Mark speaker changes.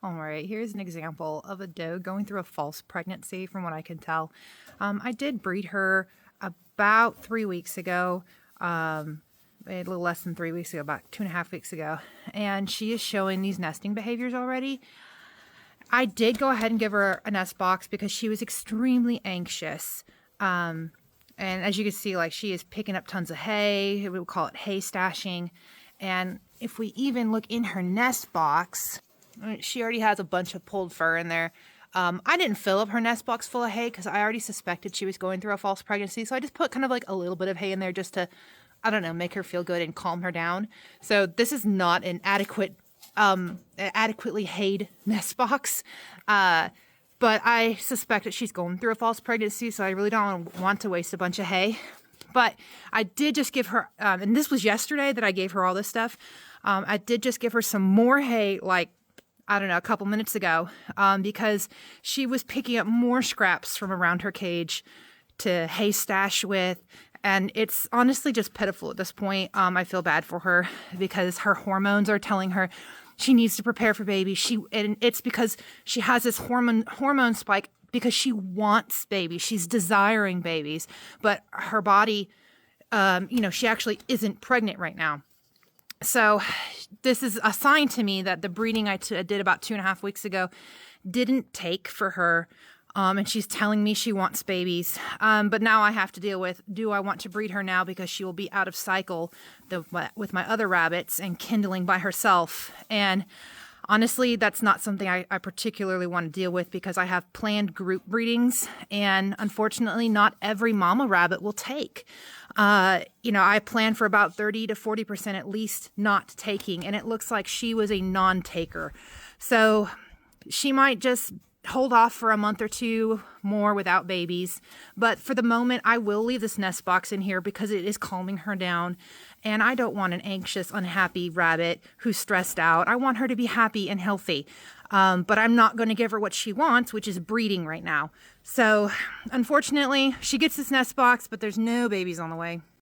Speaker 1: All right, here's an example of a doe going through a false pregnancy from what I can tell. I did breed her about 3 weeks ago, a little less than 3 weeks ago, about 2.5 weeks ago, and she is showing these nesting behaviors already. I did go ahead and give her a nest box because she was extremely anxious. And as you can see, like she is picking up tons of hay. We would call it hay stashing. And if we even look in her nest box, she already has a bunch of pulled fur in there. I didn't fill up her nest box full of hay because I already suspected she was going through a false pregnancy. So I just put kind of like a little bit of hay in there just to, I don't know, make her feel good and calm her down. So this is not an adequately hayed nest box. But I suspect that she's going through a false pregnancy, so I really don't want to waste a bunch of hay. But I did just give her, and this was yesterday that I gave her all this stuff. I did just give her some more hay, like, I don't know, a couple minutes ago, because she was picking up more scraps from around her cage to hay stash with. And it's honestly just pitiful at this point. I feel bad for her because her hormones are telling her she needs to prepare for baby. And it's because she has this hormone spike because she wants babies. She's desiring babies, but her body, she actually isn't pregnant right now. So this is a sign to me that the breeding I did about 2.5 weeks ago didn't take for her. And she's telling me she wants babies. But now I have to deal with, do I want to breed her now because she will be out of cycle with my other rabbits and kindling by herself? And honestly, that's not something I particularly want to deal with because I have planned group breedings. And unfortunately, not every mama rabbit will take. I plan for about 30 to 40% at least not taking. And it looks like she was a non-taker. So she might just hold off for a month or two more without babies. But for the moment, I will leave this nest box in here because it is calming her down. And I don't want an anxious, unhappy rabbit who's stressed out. I want her to be happy and healthy. But I'm not going to give her what she wants, which is breeding right now. So unfortunately, she gets this nest box, but there's no babies on the way.